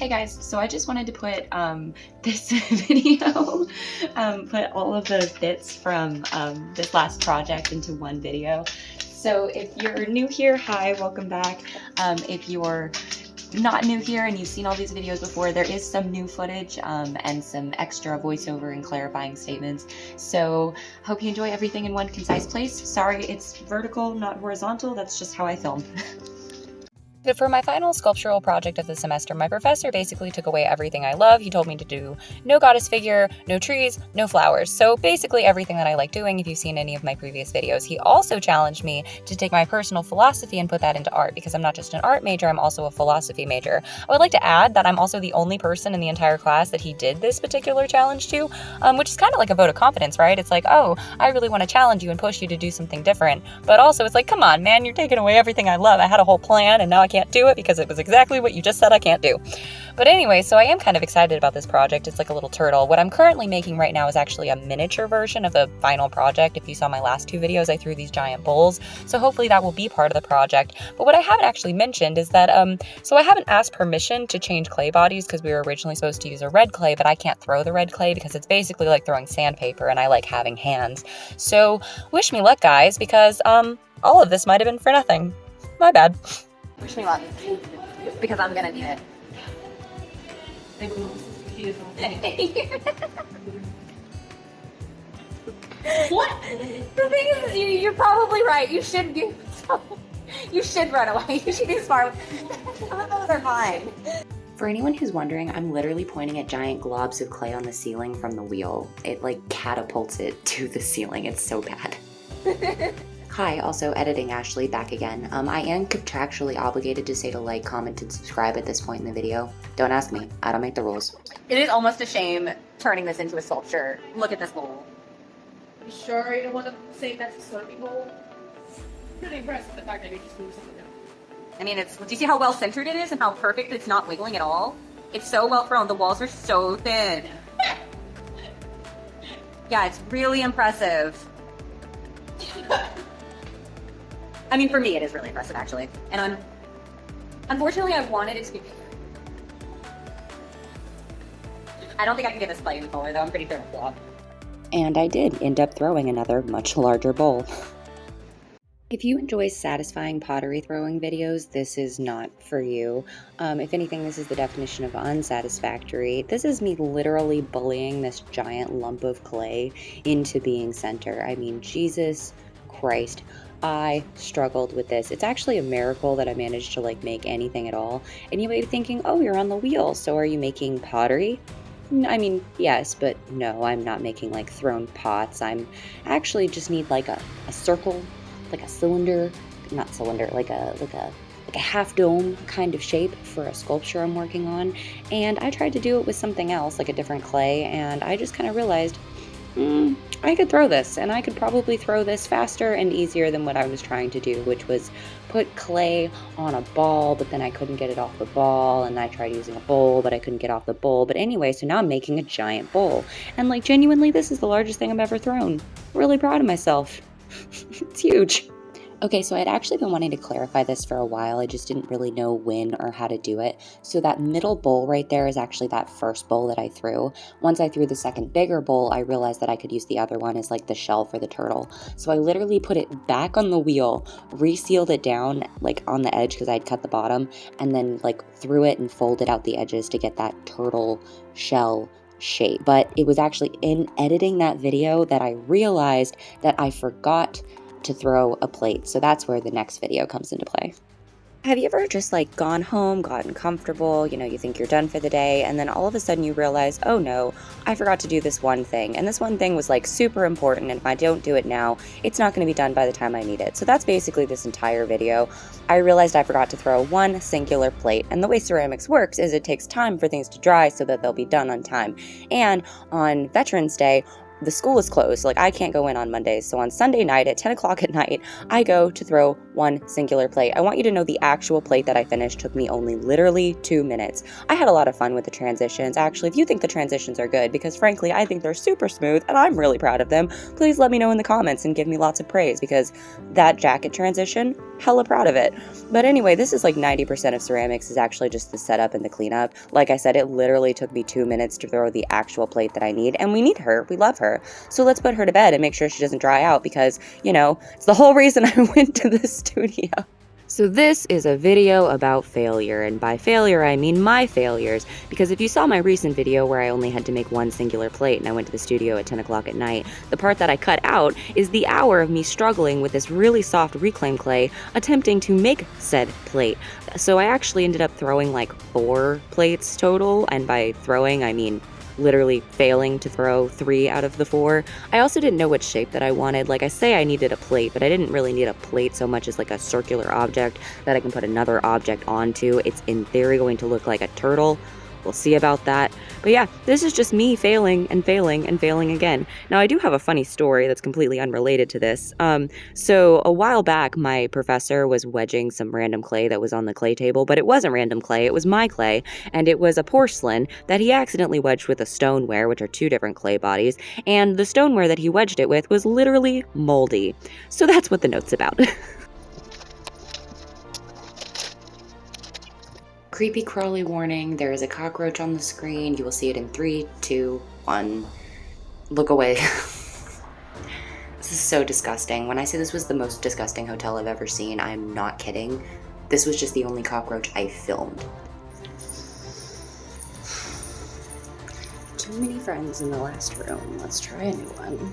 Hey guys, so I just wanted to put this video, put all of the bits from this last project into one video. So if you're new here, hi, welcome back. If you're not new here and you've seen all these videos before, there is some new footage and some extra voiceover and clarifying statements. So hope you enjoy everything in one concise place. Sorry, it's vertical, not horizontal. That's just how I film. But for my final sculptural project of the semester, my professor basically took away everything I love. He told me to do no goddess figure, no trees, no flowers. So basically everything that I like doing if you've seen any of my previous videos. He also challenged me to take my personal philosophy and put that into art because I'm not just an art major, I'm also a philosophy major. I would like to add that I'm also the only person in the entire class that he did this particular challenge to, which is kind of like a vote of confidence, right? It's like, oh, I really want to challenge you and push you to do something different. But also it's like, come on, man, you're taking away everything I love. I had a whole plan and now I can't do it because it was exactly what you just said I can't do. But anyway, so I am kind of excited about this project. It's like a little turtle. What I'm currently making right now is actually a miniature version of the final project. If you saw my last two videos, I threw these giant bowls. So hopefully that will be part of the project. But what I haven't actually mentioned is that, so I haven't asked permission to change clay bodies because we were originally supposed to use a red clay, but I can't throw the red clay because it's basically like throwing sandpaper and I like having hands. So wish me luck, guys, because all of this might have been for nothing. My bad. Wish me luck, because I'm gonna need it. What? The thing is, you're probably right. You should do so. You should run away. You should be smart. Some of those are fine. For anyone who's wondering, I'm literally pointing at giant globs of clay on the ceiling from the wheel. It like catapults it to the ceiling. It's so bad. Hi, also editing Ashley back again. I am contractually obligated to say to like, comment, and subscribe at this point in the video. Don't ask me, I don't make the rules. It is almost a shame turning this into a sculpture. Look at this bowl. You sure you don't want to say that's a slurping bowl? Pretty impressed with the fact that you just moved something down. I mean, do you see how well centered it is and how perfect it's not wiggling at all? It's so well thrown. The walls are so thin. Yeah, it's really impressive. I mean, for me, it is really impressive, actually. And unfortunately, I wanted it to be bigger. I don't think I can get this play any taller, though. I'm pretty sure it's flop. And I did end up throwing another much larger bowl. If you enjoy satisfying pottery throwing videos, this is not for you. If anything, this is the definition of unsatisfactory. This is me literally bullying this giant lump of clay into being center. I mean, Jesus Christ. I struggled with this. It's actually a miracle that I managed to like make anything at all. And you might be thinking, oh, you're on the wheel, so are you making pottery? I mean, yes, but no, I'm not making like thrown pots. I'm actually just need like a circle, like a cylinder, not cylinder, like a half dome kind of shape for a sculpture I'm working on. And I tried to do it with something else, like a different clay, and I just kind of realized, I could throw this, and I could probably throw this faster and easier than what I was trying to do, which was put clay on a ball, but then I couldn't get it off the ball, and I tried using a bowl, but I couldn't get off the bowl. But anyway, so now I'm making a giant bowl, and like genuinely, this is the largest thing I've ever thrown. Really proud of myself. It's huge. Okay, so I'd actually been wanting to clarify this for a while. I just didn't really know when or how to do it. So that middle bowl right there is actually that first bowl that I threw. Once I threw the second bigger bowl, I realized that I could use the other one as like the shell for the turtle. So I literally put it back on the wheel, resealed it down like on the edge because I'd cut the bottom, and then like threw it and folded out the edges to get that turtle shell shape. But it was actually in editing that video that I realized that I forgot to throw a plate. So that's where the next video comes into play. Have you ever just like gone home, gotten comfortable, you think you're done for the day, and then all of a sudden you realize, oh no, I forgot to do this one thing. And this one thing was like super important, and if I don't do it now, it's not going to be done by the time I need it. So that's basically this entire video. I realized I forgot to throw one singular plate, and the way ceramics works is it takes time for things to dry so that they'll be done on time. And on Veterans Day, the school is closed, like I can't go in on Mondays. So on Sunday night at 10 o'clock at night, I go to throw one singular plate. I want you to know the actual plate that I finished took me only literally 2 minutes. I had a lot of fun with the transitions. Actually, if you think the transitions are good, because frankly, I think they're super smooth and I'm really proud of them, please let me know in the comments and give me lots of praise, because that jacket transition, hella proud of it. But anyway, this is like 90% of ceramics is actually just the setup and the cleanup. Like I said, it literally took me 2 minutes to throw the actual plate that I need, and we need her, we love her. So let's put her to bed and make sure she doesn't dry out, because, you know, it's the whole reason I went to the studio. So this is a video about failure, and by failure I mean my failures, because if you saw my recent video where I only had to make one singular plate and I went to the studio at 10 o'clock at night, the part that I cut out is the hour of me struggling with this really soft reclaimed clay attempting to make said plate. So I actually ended up throwing like 4 plates total, and by throwing I mean literally failing to throw 3 out of the 4. I also didn't know what shape that I wanted. Like, I say I needed a plate, but I didn't really need a plate so much as like a circular object that I can put another object onto. It's in theory going to look like a turtle. We'll see about that. But yeah, this is just me failing and failing and failing again. Now, I do have a funny story that's completely unrelated to this. So a while back, my professor was wedging some random clay that was on the clay table, but it wasn't random clay, it was my clay, and it was a porcelain that he accidentally wedged with a stoneware, which are 2 different clay bodies, and the stoneware that he wedged it with was literally moldy. So that's what the note's about. Creepy crawly warning, there is a cockroach on the screen. You will see it in 3, 2, 1. Look away. This is so disgusting. When I say this was the most disgusting hotel I've ever seen, I'm not kidding. This was just the only cockroach I filmed. Too many friends in the last room. Let's try a new one.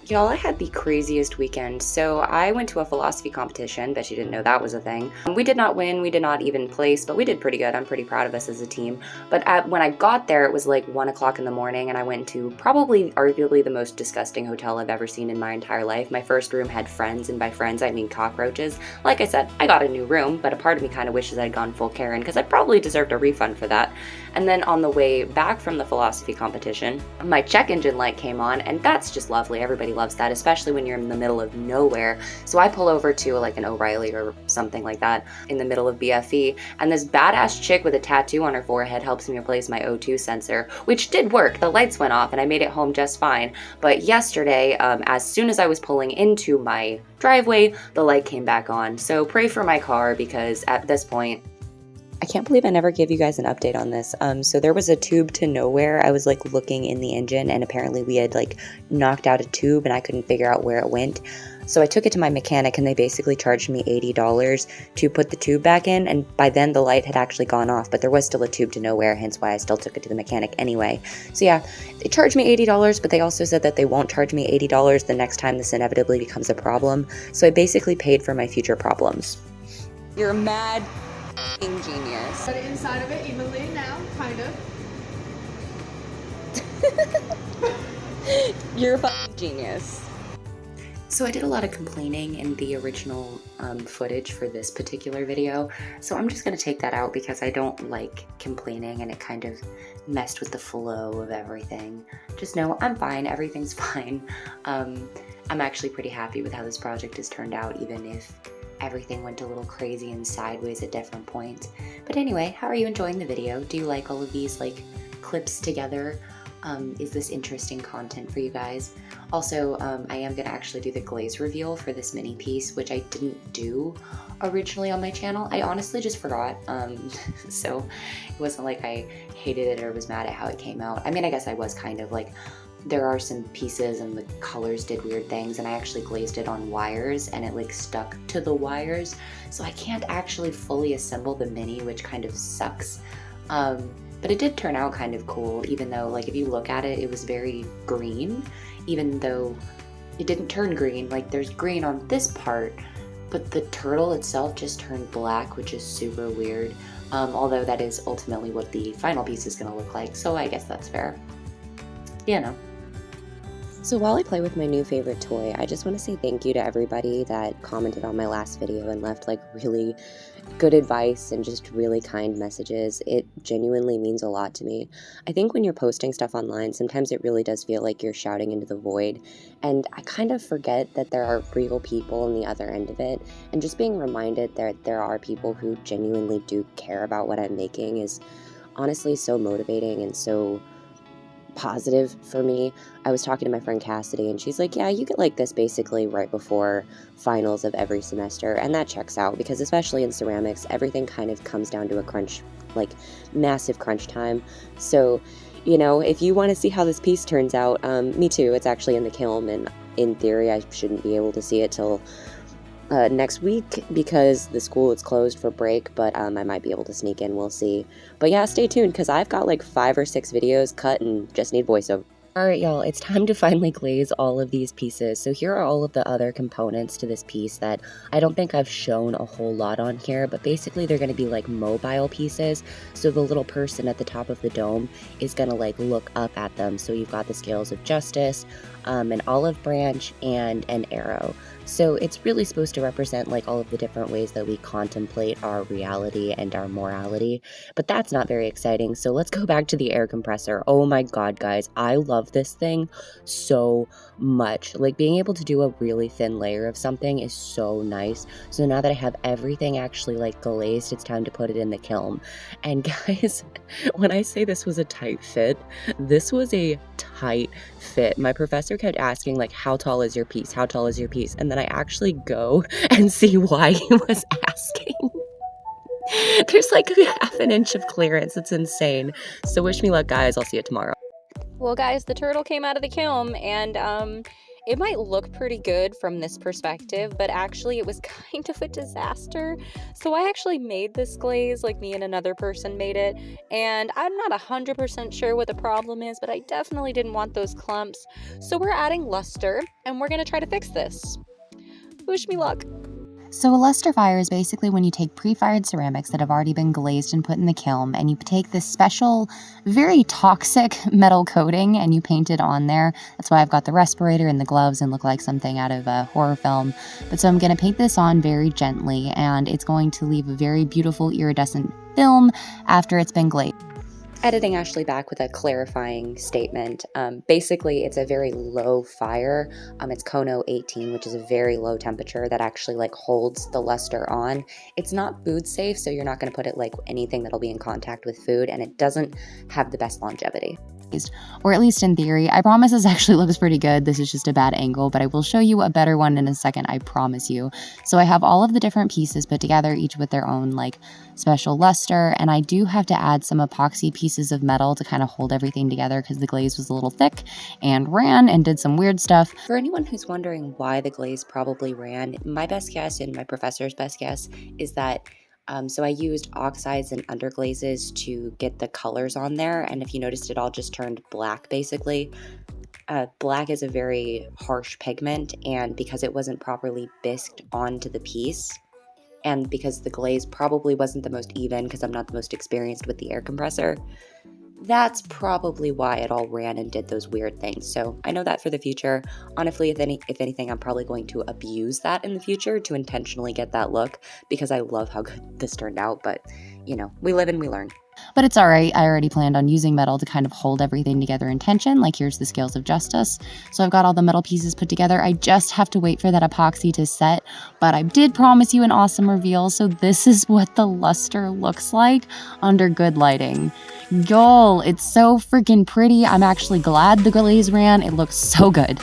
Y'all, I had the craziest weekend. So I went to a philosophy competition, bet you didn't know that was a thing. We did not win, we did not even place, but we did pretty good. I'm pretty proud of us as a team. But when I got there, it was like 1 o'clock in the morning, and I went to probably arguably the most disgusting hotel I've ever seen in my entire life. My first room had friends, and by friends I mean cockroaches. Like I said, I got a new room, but a part of me kind of wishes I'd gone full Karen, because I probably deserved a refund for that. And then on the way back from the philosophy competition, my check engine light came on, and that's just lovely. Everybody loves that, especially when you're in the middle of nowhere. So I pull over to like an O'Reilly or something like that in the middle of BFE, and this badass chick with a tattoo on her forehead helps me replace my O2 sensor, which did work. The lights went off and I made it home just fine. But yesterday, as soon as I was pulling into my driveway, the light came back on. So pray for my car, because at this point, I can't believe I never gave you guys an update on this. So there was a tube to nowhere. I was like looking in the engine, and apparently we had like knocked out a tube and I couldn't figure out where it went. So I took it to my mechanic, and they basically charged me $80 to put the tube back in, and by then the light had actually gone off, but there was still a tube to nowhere, hence why I still took it to the mechanic anyway. So yeah, they charged me $80, but they also said that they won't charge me $80 the next time this inevitably becomes a problem. So I basically paid for my future problems. You're mad genius. Put it inside of it evenly now, kind of. You're a fucking genius. So I did a lot of complaining in the original footage for this particular video, so I'm just going to take that out because I don't like complaining and it kind of messed with the flow of everything. Just know I'm fine, everything's fine. I'm actually pretty happy with how this project has turned out, even if everything went a little crazy and sideways at different points. But anyway, how are you enjoying the video? Do you like all of these like clips together? Is this interesting content for you guys? Also, I am gonna actually do the glaze reveal for this mini piece, which I didn't do originally on my channel. I honestly just forgot, so it wasn't like I hated it or was mad at how it came out. I mean, I guess I was kind of like, there are some pieces and the colors did weird things, and I actually glazed it on wires and it like stuck to the wires, so I can't actually fully assemble the mini, which kind of sucks. But it did turn out kind of cool, even though like if you look at it, it was very green, even though it didn't turn green. Like there's green on this part, but the turtle itself just turned black, which is super weird. Although that is ultimately what the final piece is gonna look like, so I guess that's fair. You know. So while I play with my new favorite toy, I just want to say thank you to everybody that commented on my last video and left like really good advice and just really kind messages. It genuinely means a lot to me. I think when you're posting stuff online, sometimes it really does feel like you're shouting into the void, and I kind of forget that there are real people on the other end of it, and just being reminded that there are people who genuinely do care about what I'm making is honestly so motivating and so positive for me. I was talking to my friend Cassidy and she's like, yeah, you get like this basically right before finals of every semester, and that checks out because especially in ceramics, everything kind of comes down to a crunch, like massive crunch time. So, you know, if you want to see how this piece turns out, me too, it's actually in the kiln, and in theory I shouldn't be able to see it till next week because the school is closed for break, but I might be able to sneak in, we'll see. But yeah, stay tuned because I've got like 5 or 6 videos cut and just need voiceover. Alright y'all, it's time to finally glaze all of these pieces. So here are all of the other components to this piece that I don't think I've shown a whole lot on here, but basically they're going to be like mobile pieces. So the little person at the top of the dome is going to like look up at them. So you've got the scales of justice, an olive branch, and an arrow. So it's really supposed to represent like all of the different ways that we contemplate our reality and our morality, but that's not very exciting. So let's go back to the air compressor. Oh my god, guys, I love this thing so much. Like being able to do a really thin layer of something is so nice. So now that I have everything actually like glazed, it's time to put it in the kiln. And guys, when I say this was a tight fit, this was a tight fit. My professor kept asking like, how tall is your piece? How tall is your piece? And then I actually go and see why he was asking. There's like a half an inch of clearance. It's insane. So wish me luck, guys. I'll see you tomorrow. Well, guys, the turtle came out of the kiln, and it might look pretty good from this perspective, but actually it was kind of a disaster. So I actually made this glaze, like me and another person made it, and I'm not 100% sure what the problem is, but I definitely didn't want those clumps. So we're adding luster, and we're going to try to fix this. Wish me luck. So a luster fire is basically when you take pre-fired ceramics that have already been glazed and put in the kiln, and you take this special, very toxic metal coating and you paint it on there. That's why I've got the respirator and the gloves and look like something out of a horror film. But so I'm going to paint this on very gently, and it's going to leave a very beautiful iridescent film after it's been glazed. Editing Ashley back with a clarifying statement. Basically, it's a very low fire. It's Kono 18, which is a very low temperature that actually like holds the luster on. It's not food safe, so you're not going to put it like anything that'll be in contact with food, and it doesn't have the best longevity. Or at least in theory. I promise this actually looks pretty good. This is just a bad angle, but I will show you a better one in a second, I promise you. So I have all of the different pieces put together, each with their own like special luster, and I do have to add some epoxy pieces of metal to kind of hold everything together because the glaze was a little thick and ran and did some weird stuff. For anyone who's wondering why the glaze probably ran, my best guess and my professor's best guess is that so I used oxides and underglazes to get the colors on there, and if you noticed, it all just turned black basically. Black is a very harsh pigment, and because it wasn't properly bisked onto the piece, and because the glaze probably wasn't the most even because I'm not the most experienced with the air compressor, that's probably why it all ran and did those weird things. So I know that for the future. Honestly, if anything, I'm probably going to abuse that in the future to intentionally get that look because I love how good this turned out. But, you know, we live and we learn. But it's all right. I already planned on using metal to kind of hold everything together in tension. Like here's the scales of justice. So I've got all the metal pieces put together. I just have to wait for that epoxy to set. But I did promise you an awesome reveal. So this is what the luster looks like under good lighting. Y'all, it's so freaking pretty. I'm actually glad the glaze ran. It looks so good.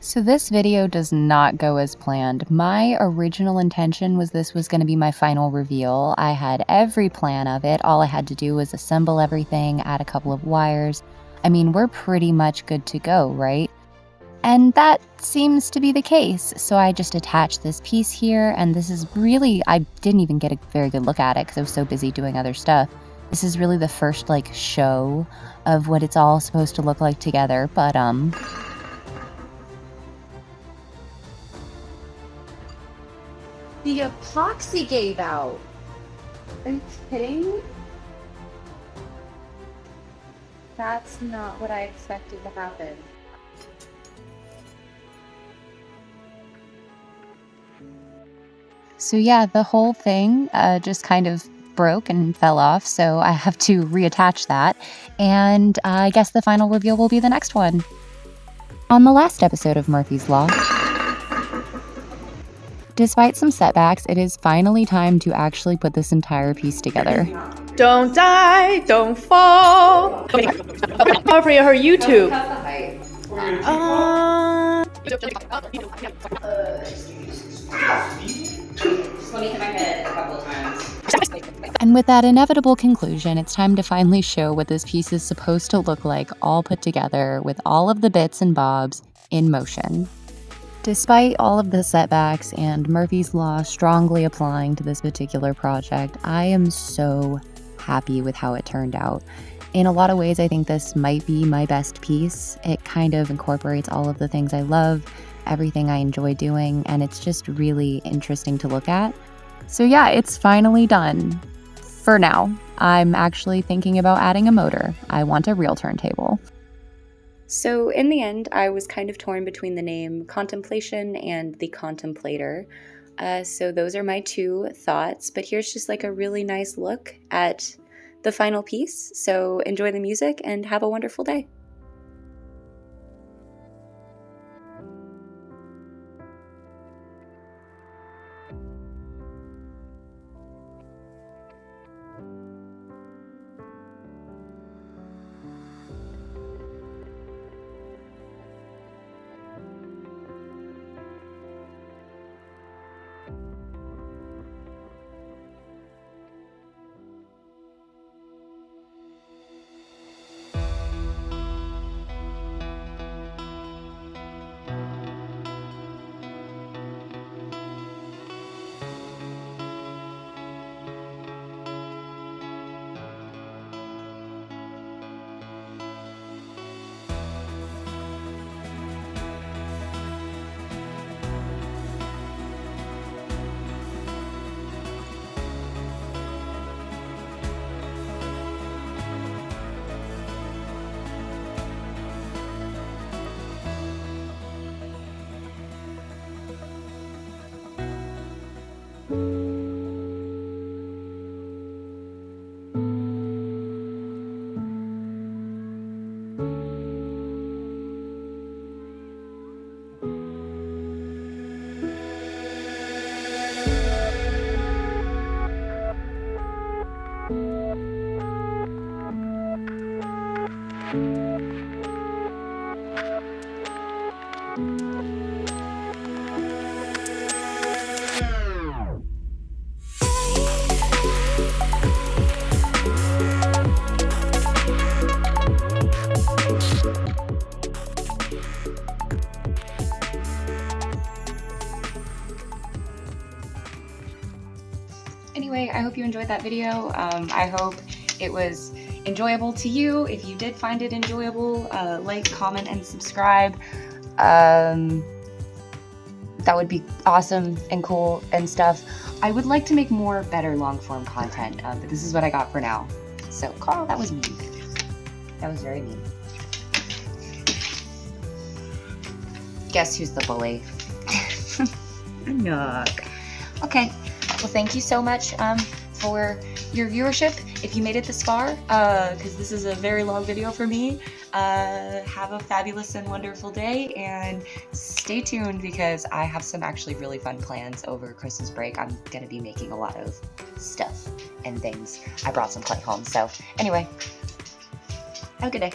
So this video does not go as planned. My original intention was this was going to be my final reveal. I had every plan of it. All I had to do was assemble everything, add a couple of wires. I mean, we're pretty much good to go, right? And that seems to be the case. So I just attached this piece here, and this is really, I didn't even get a very good look at it because I was so busy doing other stuff. This is really the first like show of what it's all supposed to look like together, but The epoxy gave out. Are you kidding me? That's not what I expected to happen. so yeah, the whole thing just kind of broke and fell off, so I have to reattach that, and I guess the final reveal will be the next one. On the last episode of Murphy's Law, despite some setbacks, it is finally time to actually put this entire piece together. Don't die, don't fall. For her YouTube. And with that inevitable conclusion, it's time to finally show what this piece is supposed to look like, all put together with all of the bits and bobs in motion. Despite all of the setbacks and Murphy's Law strongly applying to this particular project, I am so happy with how it turned out. In a lot of ways, I think this might be my best piece. It kind of incorporates all of the things I love, everything I enjoy doing, and it's just really interesting to look at. So yeah, it's finally done. For now, I'm actually thinking about adding a motor. I want a real turntable. So in the end, I was kind of torn between the name Contemplation and the Contemplator. So those are my two thoughts, but here's just like a really nice look at the final piece. So enjoy the music and have a wonderful day. Anyway, I hope you enjoyed that video. I hope it was enjoyable to you. If you did find it enjoyable, like, comment, and subscribe. That would be awesome and cool and stuff. I would like to make more better long-form content, but this is what I got for now. So, Carl, that was mean. That was very mean. Guess who's the bully? Nook. Okay. Well, thank you so much for your viewership. If you made it this far, because this is a very long video for me, have a fabulous and wonderful day, and stay tuned because I have some actually really fun plans over Christmas break. I'm going to be making a lot of stuff and things. I brought some clay home. So anyway, have a good day.